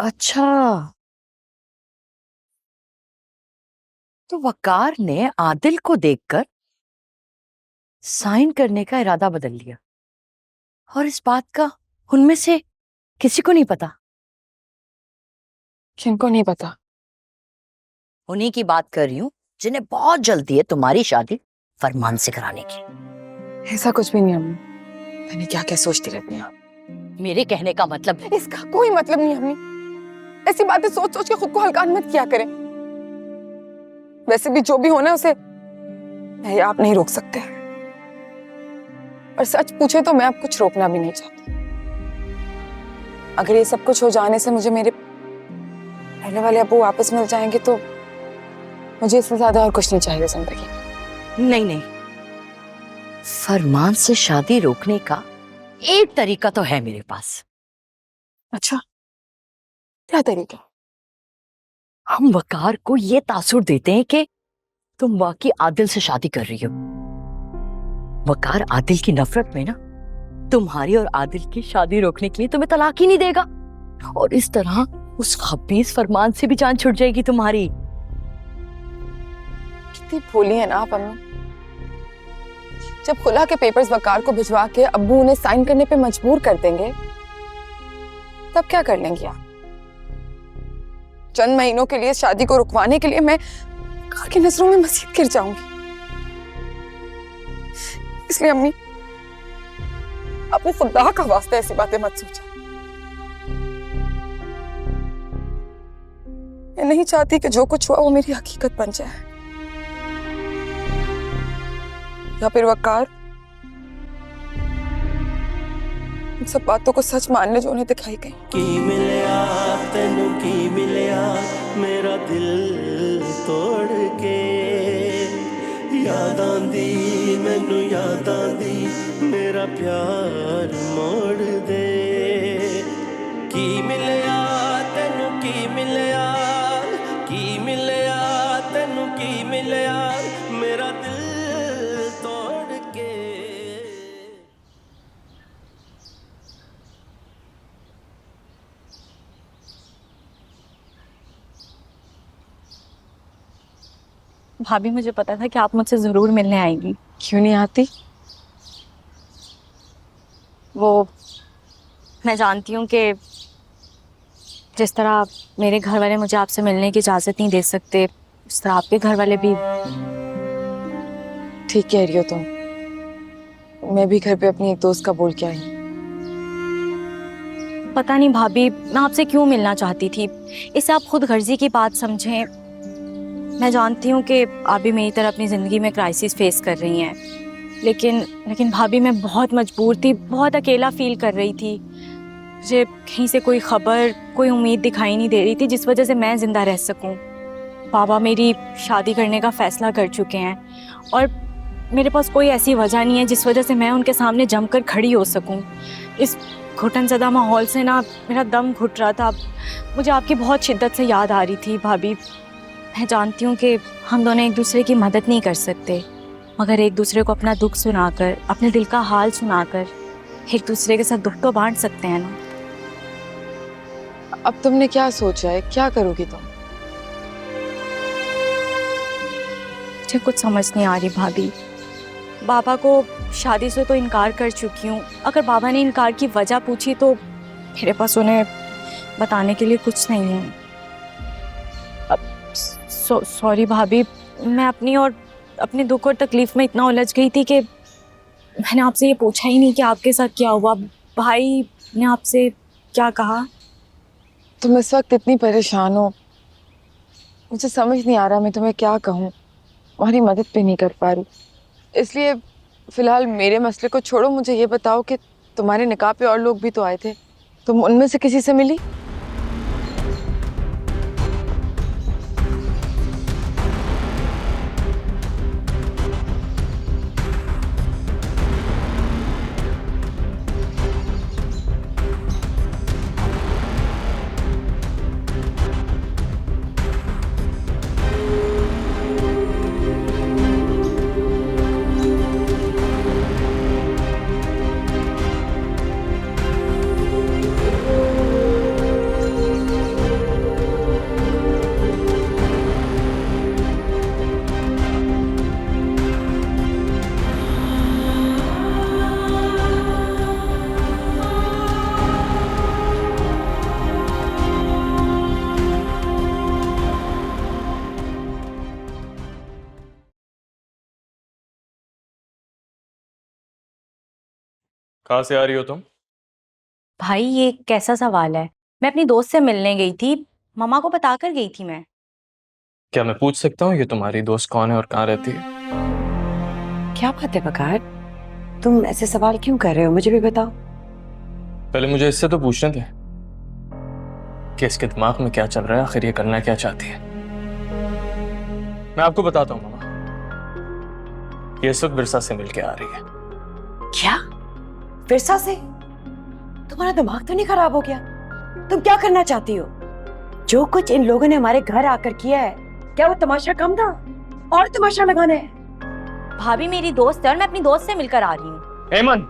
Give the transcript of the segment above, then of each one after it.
अच्छा, तो वकार ने आदिल को देखकर साइन करने का इरादा बदल लिया और इस बात का उनमें से किसी को नहीं पता। किनको नहीं पता? उन्हीं की बात कर रही हूँ जिन्हें बहुत जल्दी है तुम्हारी शादी फरमान से कराने की। ऐसा कुछ भी नहीं अम्मी। मैंने क्या क्या सोचती रहती हैं आप। मेरे कहने का मतलब इसका कोई मतलब नहीं अम्मी। ऐसी बातें सोच सोच के खुद को हल्का मत किया करें। वैसे भी जो भी होना है उसे मैं या आप नहीं रोक सकते। और सच पूछे तो मैं अब कुछ रोकना भी नहीं चाहती। अगर ये सब कुछ हो जाने से मुझे मेरे पहले वाले अब्बू वापस मिल जाएंगे तो मुझे इससे ज्यादा और कुछ नहीं चाहिए जिंदगी में। नहीं नहीं, फरमान से शादी रोकने का एक तरीका तो है मेरे पास। अच्छा, क्या तरीका? हम वकार को ये तासुर देते हैं कि तुम वाकई आदिल से शादी कर रही हो। वकार आदिल की नफरत में ना तुम्हारी और आदिल की शादी रोकने के लिए तुम्हें तलाक ही नहीं देगा और इस तरह उस खबीस फरमान से भी जान छूट जाएगी तुम्हारी। कितनी भोली है ना आप अम्मी। जब खुला के पेपर्स वकार को भिजवा के अब्बू उन्हें साइन करने पे मजबूर कर देंगे तब क्या कर लेंगी आप? चंद महीनों के लिए शादी को रुकवाने के लिए मैं वकार की नजरों में मजीद गिर जाऊंगी। इसलिए अम्मी आप वो खुदा का वास्ता ऐसी बातें मत सोचें। मैं नहीं चाहती कि जो कुछ हुआ वो मेरी हकीकत बन जाए या फिर वकार इन सब बातों को सच मान ले जो उन्हें दिखाई गई। की मिलिया तेनू की मिलिया मेरा दिल तोड़ के याद आंदी मैनू याद आंदी मेरा प्यार मोड़ दे। की मिलिया तेनू की मिलिया तेनू की मिलिया मेरा दिल तोड़ के। भाभी मुझे पता था कि आप मुझसे जरूर मिलने आएंगी। क्यों नहीं आती? वो मैं जानती हूँ कि जिस तरह मेरे घर वाले मुझे आपसे मिलने की इजाजत नहीं दे सकते उस तरह आपके घर वाले भी। ठीक कह रही हो तुम। मैं भी घर पे अपनी एक दोस्त का बोल के आई। पता नहीं भाभी मैं आपसे क्यों मिलना चाहती थी, इसे आप खुद गर्जी की बात समझें। मैं जानती हूँ कि आप भी मेरी तरह अपनी ज़िंदगी में क्राइसिस फेस कर रही हैं, लेकिन भाभी मैं बहुत मजबूर थी, बहुत अकेला फील कर रही थी। मुझे कहीं से कोई खबर कोई उम्मीद दिखाई नहीं दे रही थी जिस वजह से मैं ज़िंदा रह सकूं। पापा मेरी शादी करने का फ़ैसला कर चुके हैं और मेरे पास कोई ऐसी वजह नहीं है जिस वजह से मैं उनके सामने जमकर खड़ी हो सकूं। इस घुटनज़दा माहौल से ना मेरा दम घुट रहा था। मुझे आपकी बहुत शिद्दत से याद आ रही थी भाभी। मैं जानती हूँ कि हम दोनों एक दूसरे की मदद नहीं कर सकते, मगर एक दूसरे को अपना दुख सुनाकर, अपने दिल का हाल सुनाकर एक दूसरे के साथ दुख तो बांट सकते हैं ना। अब तुमने क्या सोचा है, क्या करोगी तुम? मुझे कुछ समझ नहीं आ रही भाभी। बाबा को शादी से तो इनकार कर चुकी हूँ, अगर बाबा ने इनकार की वजह पूछी तो मेरे पास उन्हें बताने के लिए कुछ नहीं है। सॉरी भाभी, मैं अपनी और अपने दुख और तकलीफ में इतना उलझ गई थी कि मैंने आपसे ये पूछा ही नहीं कि आपके साथ क्या हुआ। भाई ने आपसे क्या कहा? तुम इस वक्त इतनी परेशान हो, मुझे समझ नहीं आ रहा मैं तुम्हें क्या कहूँ। तुम्हारी मदद भी नहीं कर पा रही, इसलिए फिलहाल मेरे मसले को छोड़ो। मुझे ये बताओ कि तुम्हारे निकाह पे और लोग भी तो आए थे, तुम उनमें से किसी से मिली? कहाँ से आ रही हो तुम? भाई ये कैसा सवाल है? मैं अपनी दोस्त से मिलने गई थी, मम्मा को बताकर गई थी मैं। क्या मैं पूछ सकता हूँ ये तुम्हारी दोस्त कौन है और कहाँ रहती है? क्या बात है वकार, तुम ऐसे सवाल क्यों कर रहे हो? मुझे भी बताओ। पहले मुझे इससे तो पूछने थे कि इसके दिमाग में क्या चल रहा है, आखिर ये करना क्या चाहती है। मैं आपको बताता हूँ मामा, ये इस वक्त बिरसा से मिलके आ रही है। क्या? फिरसा से? तुम्हारा दिमाग तो नहीं खराब हो गया? तुम क्या करना चाहती हो? जो कुछ इन लोगों ने हमारे घर आकर किया है, क्या वो तमाशा कम था? और तमाशा लगाना है? भाभी मेरी दोस्त है और मैं अपनी दोस्त से मिलकर आ रही हूँ। एमन,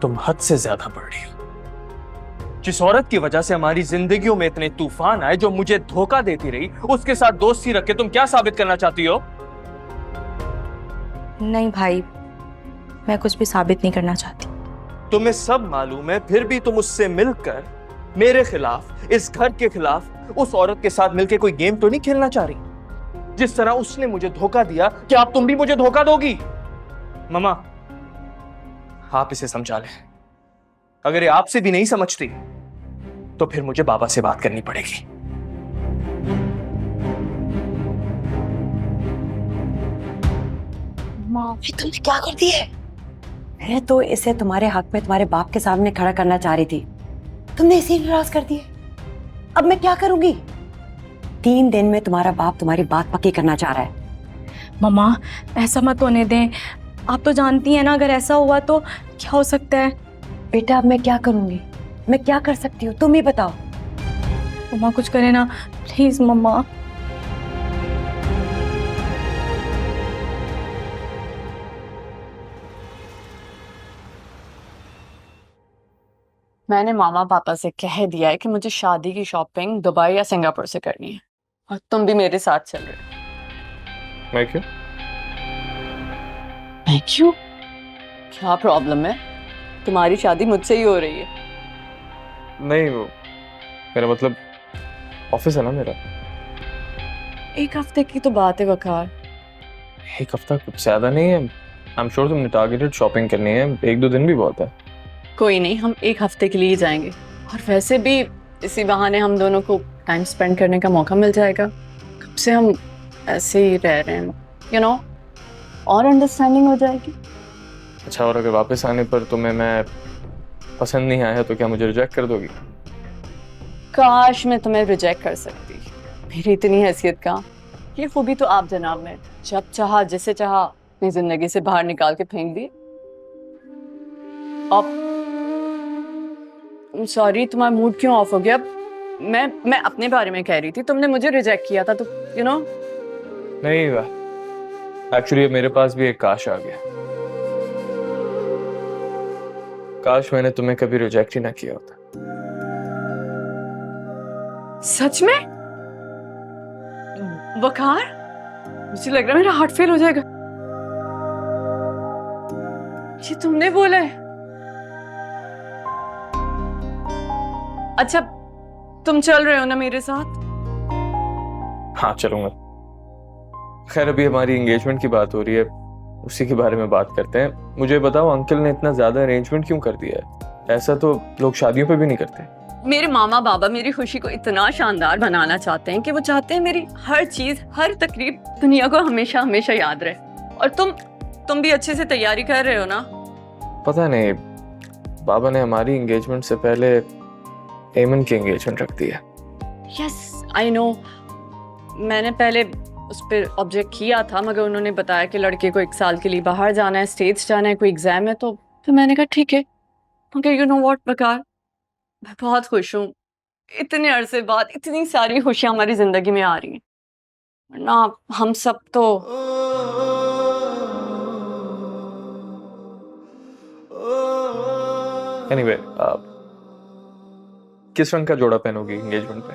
तुम हद से ज्यादा बढ़ रही हो। जिस औरत की वजह से हमारी जिंदगियों में इतने तूफान आए, जो मुझे धोखा देती रही, उसके साथ दोस्ती रख के तुम क्या साबित करना चाहती हो? नहीं भाई, मैं कुछ भी साबित नहीं करना चाहती। तुम्हें सब मालूम है, फिर भी तुम उससे मिलकर मेरे खिलाफ, इस घर के खिलाफ, उस औरत के साथ मिलकर कोई गेम तो नहीं खेलना चाह रही? जिस तरह उसने मुझे धोखा दिया, क्या आप तुम भी मुझे धोखा दोगी? ममा, आप इसे समझा लें। अगर ये आपसे भी नहीं समझती तो फिर मुझे बाबा से बात करनी पड़ेगी। ये तुमने क्या कर दिया है? मैं तो इसे तुम्हारे हक में तुम्हारे बाप के सामने खड़ा करना चाह रही थी, तुमने इसे नाराज कर दिया। अब मैं क्या करूंगी? 3 दिन में तुम्हारा बाप तुम्हारी बात पक्की करना चाह रहा है। मम्मा ऐसा मत होने दें, आप तो जानती हैं ना अगर ऐसा हुआ तो क्या हो सकता है। बेटा अब मैं क्या करूंगी? मैं क्या कर सकती हूँ, तुम ही बताओ। मम्मा कुछ करे ना प्लीज मम्मा। मैंने मामा पापा से कह दिया है कि मुझे शादी की शॉपिंग दुबई या सिंगापुर से करनी है और तुम भी मेरे साथ चल रहे हो। मैं क्यों? मैं क्यों? क्या प्रॉब्लम है? तुम्हारी शादी मुझसे ही हो रही है। नहीं, वो मेरा मतलब ऑफिस है ना मेरा। 1 हफ्ते की तो बात है वकार। 1 हफ्ता कुछ ज्यादा नहीं है। आई एम श्योर तुमने टारगेटेड शॉपिंग करनी है, 1-2 दिन भी बहुत है। कोई नहीं, हम 1 हफ्ते के लिए ही जाएंगे और वैसे भी इसी बहाने हम दोनों को टाइम स्पेंड करने का मौका मिल जाएगा। कब से हम ऐसे ही रह रहे हैं, यू नो, और अंडरस्टैंडिंग हो जाएगी। अच्छा, और अगर वापस आने पर तुम्हें मैं पसंद नहीं आया तो क्या मुझे रिजेक्ट कर दोगी? काश मैं तुम्हें रिजेक्ट कर सकती, मेरी इतनी हैसियत का। ये खूबी तो आप जनाब में, जब चाहा जिसे चाहा अपनी जिंदगी से बाहर निकाल के फेंक दी। अब सॉरी, तुम्हारा मूड क्यों ऑफ हो गया? मैं अपने बारे में कह रही थी, तुमने मुझे रिजेक्ट किया था तो यू नो। नहीं वाह, एक्चुअली मेरे पास भी एक काश आ गया। काश मैंने तुम्हें कभी रिजेक्ट ही ना किया होता। सच में? वकार, मुझे लग रहा है मेरा हार्ट फेल हो जाएगा। ये तुमने बोला है? अच्छा, तुम चल रहे हो ना मेरे साथ? हाँ चलूंगा। खैर अभी हमारी एंगेजमेंट की बात हो रही है, उसी के बारे में बात करते हैं। मुझे बताओ अंकल ने इतना ज्यादा अरेंजमेंट क्यों कर दिया है? ऐसा तो लोग शादियों पे भी नहीं करते। मेरे मामा बाबा मेरी खुशी को इतना शानदार बनाना चाहते हैं कि वो चाहते हैं मेरी हर चीज, हर तकरीब दुनिया को हमेशा हमेशा याद रहे। और तुम भी अच्छे से तैयारी कर रहे हो ना? पता नहीं, बाबा ने हमारी एंगेजमेंट से पहले एमन की एंगेजमेंट रख दी है। यस आई नो, मैंने पहले उस पर ऑब्जेक्ट किया था, मगर उन्होंने बताया कि लड़के को 1 साल के लिए बाहर जाना है, स्टेट्स जाना है, कोई एग्जाम है, तो मैंने कहा ठीक है। मगर यू नो व्हाट बकार, मैं बहुत खुश हूँ। इतने अरसे बाद इतनी सारी खुशियां हमारी जिंदगी में आ रही हैं, वरना हम सब तो एनीवे, किस रंग का जोड़ा पहनोगी एंगेजमेंट पे?